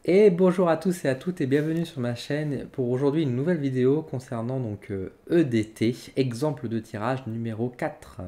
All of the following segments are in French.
Et bonjour à tous et à toutes et bienvenue sur ma chaîne pour aujourd'hui une nouvelle vidéo concernant donc EDT, exemple de tirage numéro 4.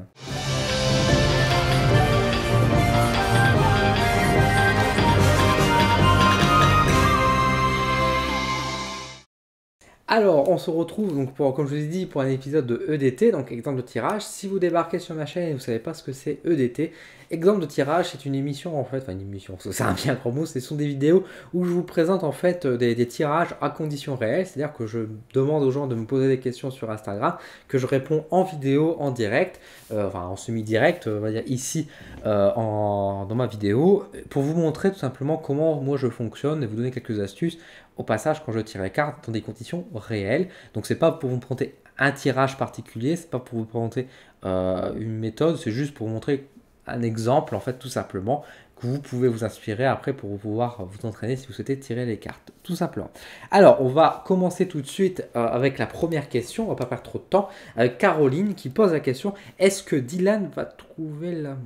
Alors, on se retrouve donc pour, comme je vous ai dit, pour un épisode de EDT, donc exemple de tirage. Si vous débarquez sur ma chaîne et vous ne savez pas ce que c'est EDT, exemple de tirage, c'est une émission en fait, enfin une émission, c'est un bien grand mot, ce sont des vidéos où je vous présente en fait des tirages à conditions réelles, c'est-à-dire que je demande aux gens de me poser des questions sur Instagram, que je réponds en vidéo, en direct, enfin en semi-direct, on va dire ici dans ma vidéo, pour vous montrer tout simplement comment moi je fonctionne et vous donner quelques astuces au passage quand je tire les cartes dans des conditions réelles. Donc c'est pas pour vous présenter un tirage particulier, c'est pas pour vous présenter une méthode, c'est juste pour vous montrer un exemple en fait tout simplement que vous pouvez vous inspirer après pour pouvoir vous entraîner si vous souhaitez tirer les cartes, tout simplement. Alors on va commencer tout de suite avec la première question, on va pas perdre trop de temps, avec Caroline qui pose la question, est-ce que Dylan va trouver l'amour?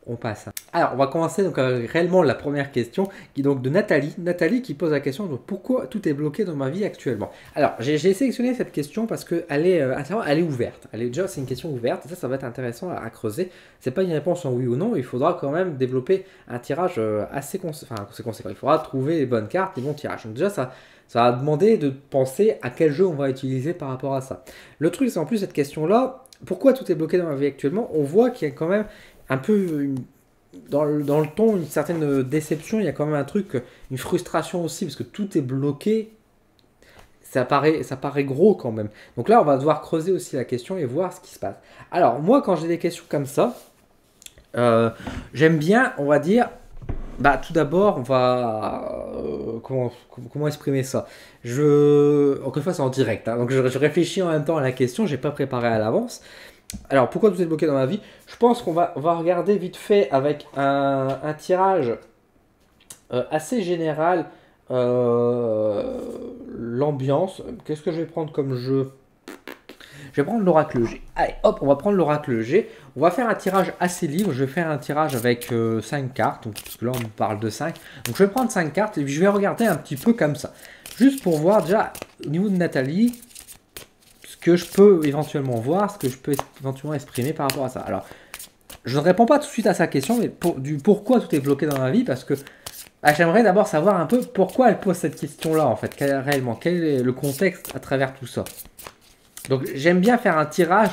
On passe. Alors, on va commencer donc avec réellement la première question, qui est donc de Nathalie. Nathalie qui pose la question donc, pourquoi tout est bloqué dans ma vie actuellement. Alors, j'ai sélectionné cette question parce qu'elle est, elle est ouverte. Elle est déjà, c'est une question ouverte. Et ça va être intéressant à creuser. C'est pas une réponse en oui ou non. Il faudra quand même développer un tirage assez conséquent. Il faudra trouver les bonnes cartes, les bons tirages. Donc déjà, ça va demander de penser à quel jeu on va utiliser par rapport à ça. Le truc, c'est en plus cette question-là. Pourquoi tout est bloqué dans ma vie actuellement? On voit qu'il y a quand même un peu dans le ton, une certaine déception, il y a quand même un truc, une frustration aussi, parce que tout est bloqué, ça paraît gros quand même. Donc là, on va devoir creuser aussi la question et voir ce qui se passe. Alors, moi, quand j'ai des questions comme ça, j'aime bien, on va dire, bah, tout d'abord, on va. Comment exprimer ça? Encore une fois, c'est en direct, hein, donc je réfléchis en même temps à la question, j'ai pas préparé à l'avance. Alors, pourquoi tout est bloqué dans ma vie? Je pense on va regarder vite fait avec un tirage assez général l'ambiance. Qu'est-ce que je vais prendre comme jeu? Je vais prendre l'oracle G. Allez, hop, on va prendre l'oracle G. On va faire un tirage assez libre. Je vais faire un tirage avec 5 cartes, donc, parce que là on parle de 5. Donc je vais prendre 5 cartes et puis je vais regarder un petit peu comme ça. Juste pour voir déjà au niveau de Nathalie, ce que je peux éventuellement voir, ce que je peux éventuellement exprimer par rapport à ça. Alors, je ne réponds pas tout de suite à sa question, mais du pourquoi tout est bloqué dans ma vie, parce que bah, j'aimerais d'abord savoir un peu pourquoi elle pose cette question-là, en fait, réellement, quel est le contexte à travers tout ça. Donc, j'aime bien faire un tirage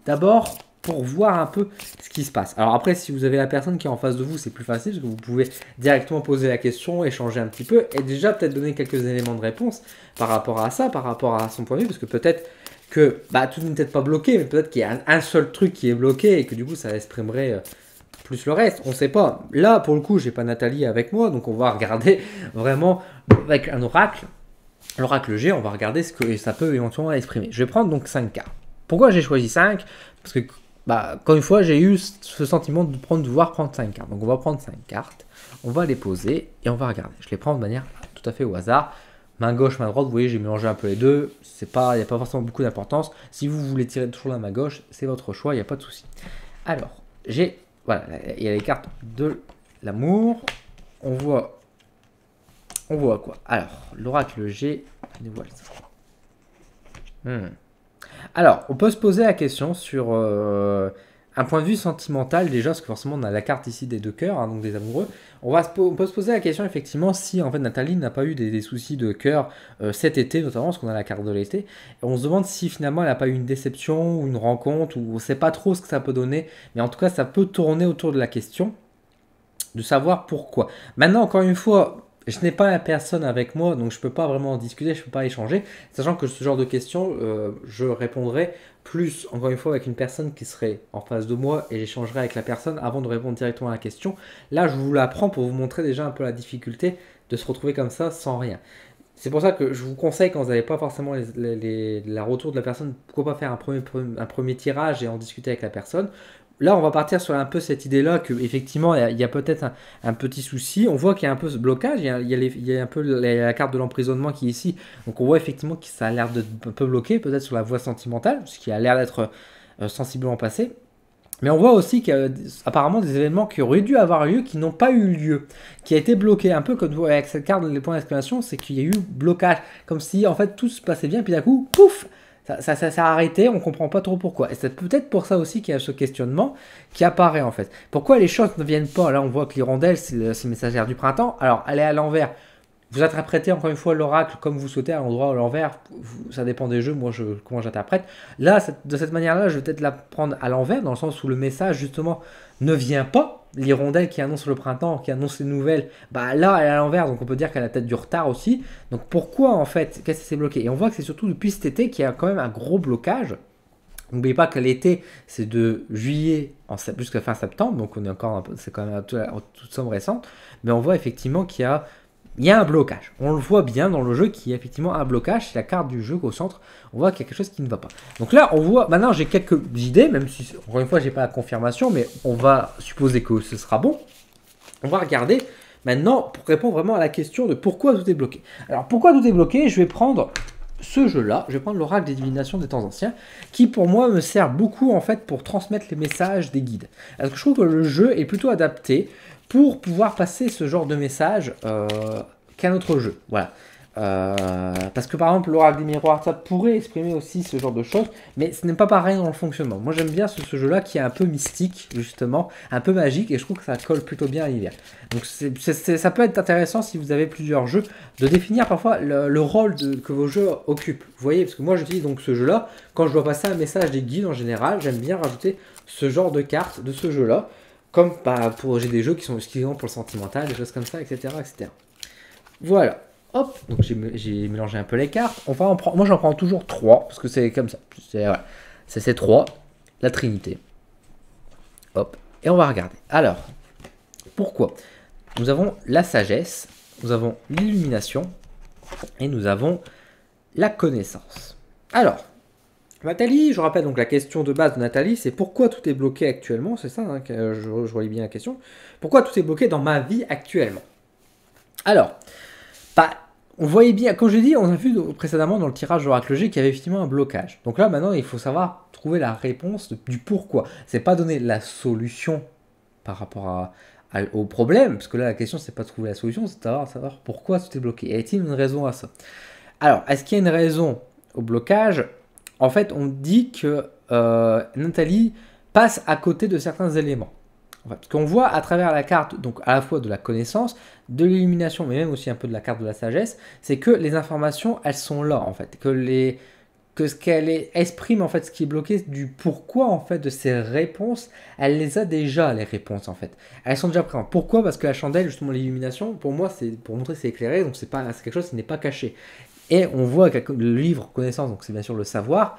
d'abord pour voir un peu ce qui se passe. Alors après, si vous avez la personne qui est en face de vous, c'est plus facile, parce que vous pouvez directement poser la question, échanger un petit peu, et déjà peut-être donner quelques éléments de réponse par rapport à ça, par rapport à son point de vue, parce que peut-être que bah, tout n'est peut-être pas bloqué, mais peut-être qu'il y a un seul truc qui est bloqué, et que du coup, ça exprimerait plus le reste, on ne sait pas. Là, pour le coup, j'ai pas Nathalie avec moi, donc on va regarder vraiment avec un oracle. L'oracle G, on va regarder ce que ça peut éventuellement exprimer. Je vais prendre donc 5 cartes. Pourquoi j'ai choisi 5? Parce que, bah, encore une fois, j'ai eu ce sentiment de devoir prendre 5 cartes. Donc on va prendre 5 cartes, on va les poser et on va regarder. Je les prends de manière tout à fait au hasard. Main gauche, main droite, vous voyez, j'ai mélangé un peu les deux. Il n'y a pas forcément beaucoup d'importance. Si vous voulez tirer toujours la main gauche, c'est votre choix, il n'y a pas de souci. Alors, voilà, il y a les cartes de l'amour. On voit quoi? Alors, l'oracle G, dévoile ça. Alors, on peut se poser la question sur un point de vue sentimental déjà, parce que forcément on a la carte ici des deux cœurs, hein, donc des amoureux. On peut se poser la question effectivement si en fait Nathalie n'a pas eu des soucis de cœur cet été, notamment parce qu'on a la carte de l'été. Et on se demande si finalement elle n'a pas eu une déception ou une rencontre, ou on ne sait pas trop ce que ça peut donner, mais en tout cas ça peut tourner autour de la question de savoir pourquoi. Maintenant, encore une fois, je n'ai pas la personne avec moi, donc je ne peux pas vraiment en discuter, je ne peux pas échanger, sachant que ce genre de questions, je répondrai plus, encore une fois, avec une personne qui serait en face de moi et j'échangerai avec la personne avant de répondre directement à la question. Là, je vous l'apprends pour vous montrer déjà un peu la difficulté de se retrouver comme ça sans rien. C'est pour ça que je vous conseille, quand vous n'avez pas forcément la retour de la personne, pourquoi pas faire un premier tirage et en discuter avec la personne. Là, on va partir sur un peu cette idée-là qu'effectivement, il y a peut-être un petit souci. On voit qu'il y a un peu ce blocage, il y a un peu la carte de l'emprisonnement qui est ici. Donc on voit effectivement que ça a l'air d'être un peu bloqué, peut-être sur la voie sentimentale, ce qui a l'air d'être sensiblement passé. Mais on voit aussi qu'il y a apparemment des événements qui auraient dû avoir lieu, qui n'ont pas eu lieu, qui a été bloqué. Un peu comme vous voyez avec cette carte, les points d'exclamation, c'est qu'il y a eu blocage. Comme si en fait tout se passait bien, puis d'un coup, pouf, ça a arrêté, on comprend pas trop pourquoi. Et c'est peut-être pour ça aussi qu'il y a ce questionnement qui apparaît en fait. Pourquoi les choses ne viennent pas? Là on voit que l'hirondelle, c'est messagère du printemps. Alors elle est à l'envers. Vous interprétez encore une fois l'oracle comme vous souhaitez, à l'endroit ou à l'envers, ça dépend des jeux, moi comment j'interprète. Là, de cette manière-là, je vais peut-être la prendre à l'envers, dans le sens où le message justement ne vient pas. L'hirondelle qui annonce le printemps, qui annonce les nouvelles, bah là elle est à l'envers, donc on peut dire qu'elle a peut-être du retard aussi. Donc pourquoi en fait, qu'est-ce qui s'est bloqué? Et on voit que c'est surtout depuis cet été qu'il y a quand même un gros blocage. N'oubliez pas que l'été, c'est de juillet jusqu'à fin septembre, donc on est encore c'est quand même en toute somme récente, mais on voit effectivement qu'il y a un blocage. On le voit bien dans le jeu qu'il y a effectivement un blocage. C'est la carte du jeu qu'au centre, on voit qu'il y a quelque chose qui ne va pas. Donc là, on voit, maintenant j'ai quelques idées, même si, encore une fois, j'ai pas la confirmation, mais on va supposer que ce sera bon. On va regarder maintenant pour répondre vraiment à la question de pourquoi tout est bloqué. Alors pourquoi tout est bloqué? Je vais prendre ce jeu-là, je vais prendre l'oracle des divinations des temps anciens, qui pour moi me sert beaucoup en fait pour transmettre les messages des guides. Parce que je trouve que le jeu est plutôt adapté pour pouvoir passer ce genre de message qu'un autre jeu. Voilà. Parce que par exemple, l'oracle des miroirs, ça pourrait exprimer aussi ce genre de choses, mais ce n'est pas pareil dans le fonctionnement. Moi j'aime bien ce jeu-là qui est un peu mystique, justement, un peu magique, et je trouve que ça colle plutôt bien à l'hiver. Donc ça peut être intéressant si vous avez plusieurs jeux, de définir parfois le rôle que vos jeux occupent. Vous voyez, parce que moi j'utilise donc ce jeu-là, quand je dois passer un message des guides en général, j'aime bien rajouter ce genre de carte de ce jeu-là. Comme j'ai des jeux qui sont exclusivement pour le sentimental, des choses comme ça, etc. etc. Voilà. Hop, donc j'ai mélangé un peu les cartes. Moi j'en prends toujours 3, parce que c'est comme ça. C'est ces 3, la Trinité. Hop, et on va regarder. Alors, pourquoi? Nous avons la sagesse, nous avons l'illumination, et nous avons la connaissance. Alors, Nathalie, je rappelle donc la question de base de Nathalie, c'est pourquoi tout est bloqué actuellement, c'est ça, hein, que je relis bien la question. Pourquoi tout est bloqué dans ma vie actuellement? Alors, on voyait bien, comme je l'ai dit, on a vu précédemment dans le tirage de l'oracle G qu'il y avait effectivement un blocage. Donc là, maintenant, il faut savoir trouver la réponse du pourquoi. C'est pas donner la solution par rapport au problème, parce que là, la question, c'est pas de trouver la solution, c'est de savoir pourquoi tout est bloqué. Y a-t-il une raison à ça? Alors, est-ce qu'il y a une raison au blocage? En fait, on dit que Nathalie passe à côté de certains éléments. Parce qu'on voit à travers la carte, donc à la fois de la connaissance, de l'illumination, mais même aussi un peu de la carte de la sagesse, c'est que les informations, elles sont là, en fait. Que ce qu'elle exprime, en fait, ce qui est bloqué, du pourquoi, en fait, de ces réponses, elle les a déjà, les réponses, en fait. Elles sont déjà présentes. Pourquoi? Parce que la chandelle, justement, l'illumination, pour moi, c'est pour montrer que c'est éclairé, donc c'est quelque chose qui n'est pas caché. Et on voit que le livre connaissance, donc c'est bien sûr le savoir,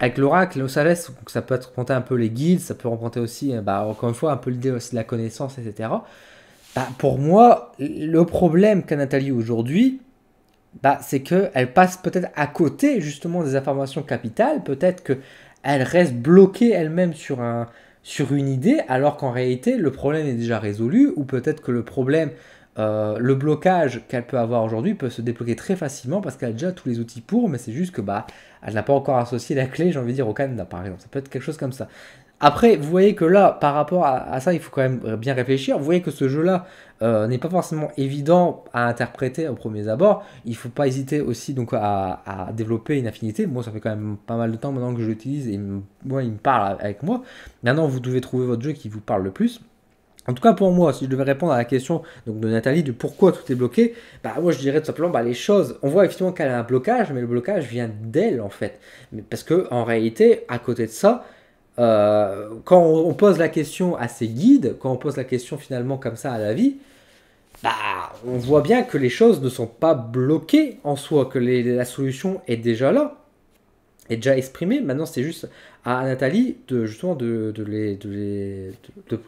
avec l'oracle et le sagesse, ça peut représenter un peu les guides, ça peut représenter aussi, encore une fois, un peu l'idée aussi de la connaissance, etc. Pour moi, le problème qu'a Nathalie aujourd'hui, c'est qu'elle passe peut-être à côté justement des informations capitales, peut-être qu'elle reste bloquée elle-même sur une idée, alors qu'en réalité, le problème est déjà résolu, ou peut-être que le problème, le blocage qu'elle peut avoir aujourd'hui peut se débloquer très facilement parce qu'elle a déjà tous les outils pour, mais c'est juste que elle n'a pas encore associé la clé, j'ai envie de dire, au Canada, par exemple. Ça peut être quelque chose comme ça. Après, vous voyez que là, par rapport à ça, il faut quand même bien réfléchir. Vous voyez que ce jeu-là n'est pas forcément évident à interpréter au premier abord. Il ne faut pas hésiter aussi donc à développer une affinité. Moi, ça fait quand même pas mal de temps maintenant que je l'utilise et moi, il me parle avec moi. Maintenant, vous devez trouver votre jeu qui vous parle le plus. En tout cas, pour moi, si je devais répondre à la question donc, de Nathalie de pourquoi tout est bloqué, moi je dirais tout simplement les choses. On voit effectivement qu'elle a un blocage, mais le blocage vient d'elle en fait. Mais parce que en réalité, à côté de ça, quand on pose la question à ses guides, quand on pose la question finalement comme ça à la vie, on voit bien que les choses ne sont pas bloquées en soi, que la solution est déjà là, est déjà exprimée. Maintenant, c'est juste à Nathalie de justement de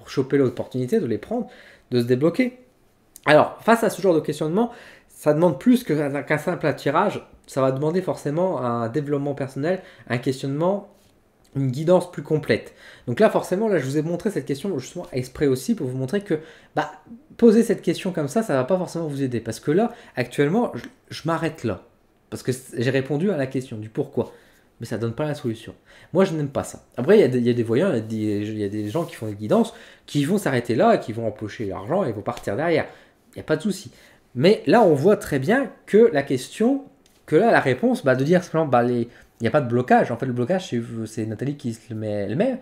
choper l'opportunité, de les prendre, de se débloquer. Alors, face à ce genre de questionnement, ça demande plus qu'un simple attirage. Ça va demander forcément un développement personnel, un questionnement, une guidance plus complète. Donc là, forcément, je vous ai montré cette question justement exprès aussi pour vous montrer que poser cette question comme ça ne va pas forcément vous aider. Parce que là, actuellement, je m'arrête là. Parce que j'ai répondu à la question du pourquoi. mais ça donne pas la solution. Moi, je n'aime pas ça. Après, il y a des voyants, il y a des gens qui font des guidances, qui vont s'arrêter là, qui vont empocher l'argent et vont partir derrière. Il n'y a pas de souci. Mais là, on voit très bien que la question, que là, la réponse, de dire simplement, il n'y a pas de blocage. En fait, le blocage, c'est Nathalie qui se le met elle-même.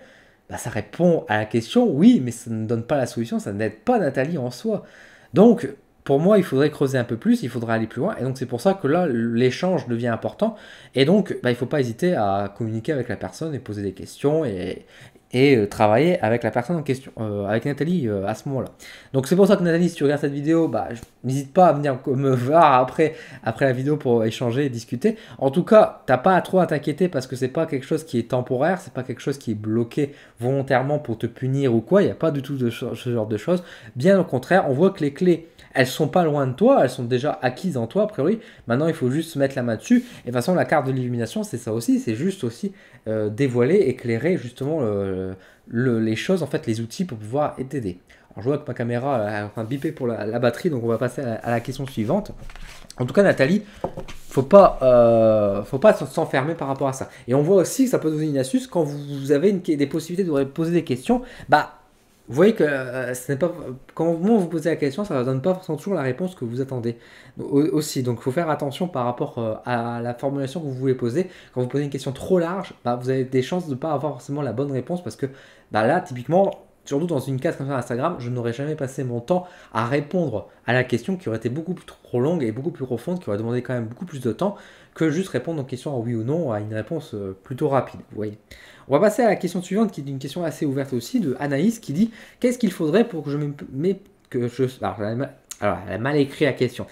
Ça répond à la question, oui, mais ça ne donne pas la solution, ça n'aide pas Nathalie en soi. Donc, pour moi, il faudrait creuser un peu plus, il faudrait aller plus loin. Et donc, c'est pour ça que là, l'échange devient important. Et donc, il ne faut pas hésiter à communiquer avec la personne et poser des questions et travailler avec la personne en question, avec Nathalie à ce moment-là. Donc, c'est pour ça que Nathalie, si tu regardes cette vidéo, n'hésite pas à venir me voir après la vidéo pour échanger et discuter. En tout cas, tu n'as pas trop à t'inquiéter parce que c'est pas quelque chose qui est temporaire, c'est pas quelque chose qui est bloqué volontairement pour te punir ou quoi. Il n'y a pas du tout de ce genre de choses. Bien au contraire, on voit que les clés, elles sont pas loin de toi, elles sont déjà acquises en toi a priori. Maintenant, il faut juste mettre la main dessus. Et de toute façon, la carte de l'illumination, c'est ça aussi. C'est juste aussi dévoiler, éclairer justement les choses, en fait, les outils pour pouvoir t'aider. Alors, je vois que ma caméra est en train de biper pour la batterie, donc on va passer à la question suivante. En tout cas, Nathalie, faut pas s'enfermer par rapport à ça. Et on voit aussi que ça peut donner une astuce quand vous avez des possibilités de poser des questions. Vous voyez que ce n'est pas quand vous posez la question, ça ne donne pas forcément toujours la réponse que vous attendez aussi. Donc, il faut faire attention par rapport à la formulation que vous voulez poser. Quand vous posez une question trop large, vous avez des chances de ne pas avoir forcément la bonne réponse parce que là, typiquement, surtout dans une case comme ça Instagram, je n'aurais jamais passé mon temps à répondre à la question qui aurait été beaucoup plus trop longue et beaucoup plus profonde, qui aurait demandé quand même beaucoup plus de temps que juste répondre aux questions en oui ou non à une réponse plutôt rapide. Vous voyez. On va passer à la question suivante, qui est une question assez ouverte aussi, de Anaïs, qui dit « Qu'est-ce qu'il faudrait pour que je Alors, elle a mal écrit la question.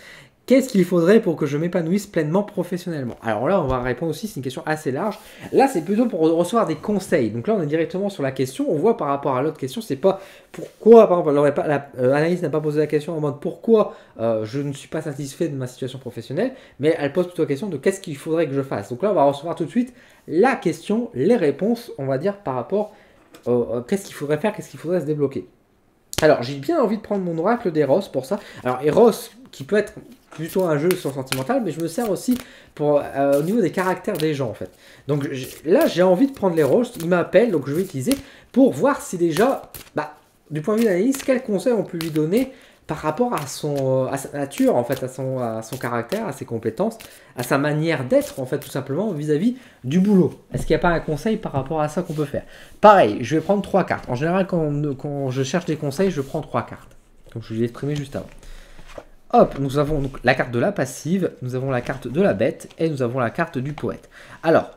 Qu'est-ce qu'il faudrait pour que je m'épanouisse pleinement professionnellement ?» Alors là, on va répondre aussi, c'est une question assez large. Là, c'est plutôt pour recevoir des conseils. Donc là, on est directement sur la question. On voit par rapport à l'autre question, c'est pas pourquoi, par exemple, Anaïs n'a pas posé la question en mode pourquoi je ne suis pas satisfait de ma situation professionnelle, mais elle pose plutôt la question de qu'est-ce qu'il faudrait que je fasse. Donc là, on va recevoir tout de suite la question, les réponses, on va dire, par rapport qu'est-ce qu'il faudrait faire, qu'est-ce qu'il faudrait se débloquer. Alors, j'ai bien envie de prendre mon oracle d'Eros pour ça. Alors, Eros, qui peut être plutôt un jeu sur sentimental, mais je me sers aussi pour, au niveau des caractères des gens, en fait. Donc, là, j'ai envie de prendre l'Eros, il m'appelle, donc je vais utiliser pour voir si déjà, du point de vue d'analyse, quels conseils on peut lui donner par rapport à sa nature, en fait, à son caractère, à ses compétences, à sa manière d'être, en fait, tout simplement, vis-à-vis du boulot. Est-ce qu'il n'y a pas un conseil par rapport à ça qu'on peut faire? Pareil, je vais prendre 3 cartes. En général, quand je cherche des conseils, je prends 3 cartes, comme je l'ai exprimé juste avant. Hop, nous avons donc la carte de la passive, nous avons la carte de la bête, et nous avons la carte du poète. Alors,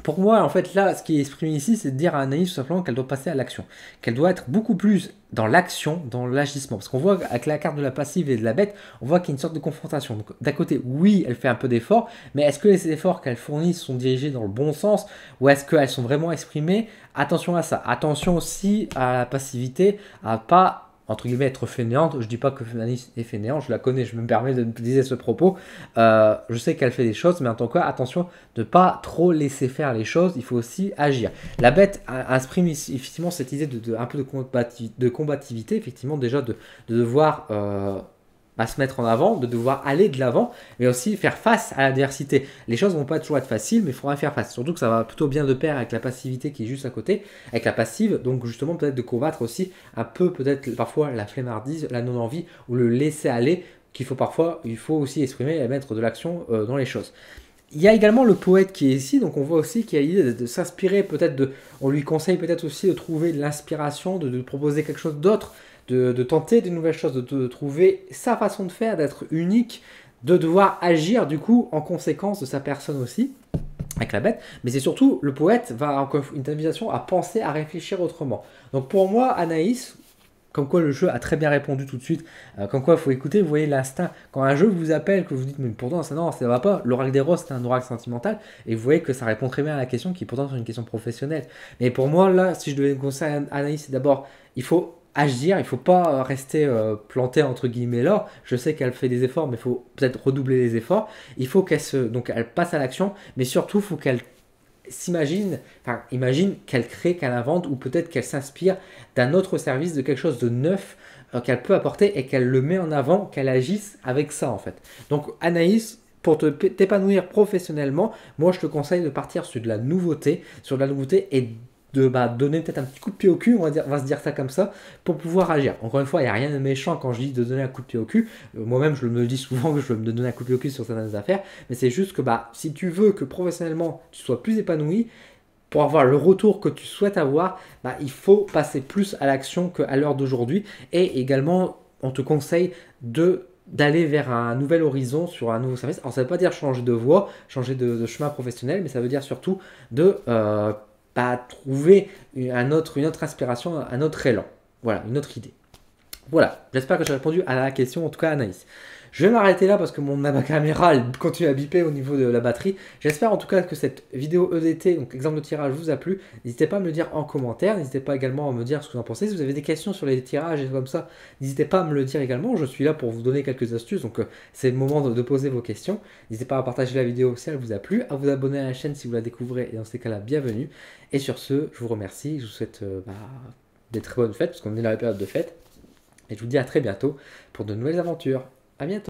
pour moi, en fait, là, ce qui est exprimé ici, c'est de dire à Anaïs tout simplement qu'elle doit passer à l'action. Qu'elle doit être beaucoup plus dans l'action, dans l'agissement. Parce qu'on voit avec la carte de la passive et de la bête, on voit qu'il y a une sorte de confrontation. Donc, d'un côté, oui, elle fait un peu d'efforts, mais est-ce que les efforts qu'elle fournit sont dirigés dans le bon sens ou est-ce qu'elles sont vraiment exprimées? Attention à ça. Attention aussi à la passivité, à pas entre guillemets être fainéante. Je dis pas que Anaïs est fainéante, je la connais, je me permets de dire ce propos. Je sais qu'elle fait des choses, mais en tant que cas, attention de ne pas trop laisser faire les choses, il faut aussi agir. La bête exprime effectivement cette idée un peu de combativité, effectivement déjà de devoir se mettre en avant, de devoir aller de l'avant, mais aussi faire face à l'adversité. Les choses vont pas toujours être faciles, mais il faudra faire face. Surtout que ça va plutôt bien de pair avec la passivité qui est juste à côté, avec la passive, donc justement peut-être de combattre aussi un peu peut-être parfois la flemmardise, la non-envie, ou le laisser aller, il faut aussi exprimer et mettre de l'action dans les choses. Il y a également le poète qui est ici, donc on voit aussi qu'il y a l'idée de s'inspirer, on lui conseille peut-être aussi de trouver de l'inspiration, de proposer quelque chose d'autre, de tenter de nouvelles choses, de trouver sa façon de faire, d'être unique, de devoir agir du coup en conséquence de sa personne aussi, avec la bête. Mais c'est surtout, le poète va encore une invitation à penser, à réfléchir autrement. Donc pour moi, Anaïs, comme quoi le jeu a très bien répondu tout de suite, comme quoi il faut écouter, vous voyez l'instinct. Quand un jeu vous appelle, que vous dites, mais pourtant ça ne va pas, l'oracle des roses c'est un oracle sentimental, et vous voyez que ça répond très bien à la question qui est pourtant une question professionnelle. Mais pour moi, là, si je devais conseiller à Anaïs, c'est d'abord, il faut agir, il ne faut pas rester planté entre guillemets là. Je sais qu'elle fait des efforts, mais il faut peut-être redoubler les efforts. Il faut qu'elle passe à l'action, mais surtout, il faut qu'elle imagine qu'elle crée, qu'elle invente, ou peut-être qu'elle s'inspire d'un autre service, de quelque chose de neuf qu'elle peut apporter et qu'elle le met en avant, qu'elle agisse avec ça en fait. Donc Anaïs, pour t'épanouir professionnellement, moi je te conseille de partir sur de la nouveauté, et de donner peut-être un petit coup de pied au cul, on va se dire ça comme ça, pour pouvoir agir. Encore une fois, il n'y a rien de méchant quand je dis de donner un coup de pied au cul. Moi-même, je me dis souvent que je veux me donner un coup de pied au cul sur certaines affaires, mais c'est juste que si tu veux que professionnellement tu sois plus épanoui, pour avoir le retour que tu souhaites avoir, il faut passer plus à l'action qu'à l'heure d'aujourd'hui. Et également, on te conseille d'aller vers un nouvel horizon sur un nouveau service. Alors ça ne veut pas dire changer de voie, changer de chemin professionnel, mais ça veut dire surtout de trouver une autre inspiration, un autre élan. Voilà, une autre idée. Voilà, j'espère que j'ai répondu à la question, en tout cas Anaïs. Je vais m'arrêter là parce que ma caméra elle continue à biper au niveau de la batterie. J'espère en tout cas que cette vidéo EDT, donc exemple de tirage, vous a plu. N'hésitez pas à me le dire en commentaire. N'hésitez pas également à me dire ce que vous en pensez. Si vous avez des questions sur les tirages et comme ça, n'hésitez pas à me le dire également. Je suis là pour vous donner quelques astuces. Donc c'est le moment de poser vos questions. N'hésitez pas à partager la vidéo si elle vous a plu, à vous abonner à la chaîne si vous la découvrez. Et dans ces cas-là, bienvenue. Et sur ce, je vous remercie. Je vous souhaite des très bonnes fêtes parce qu'on est dans la période de fête. Et je vous dis à très bientôt pour de nouvelles aventures. À bientôt.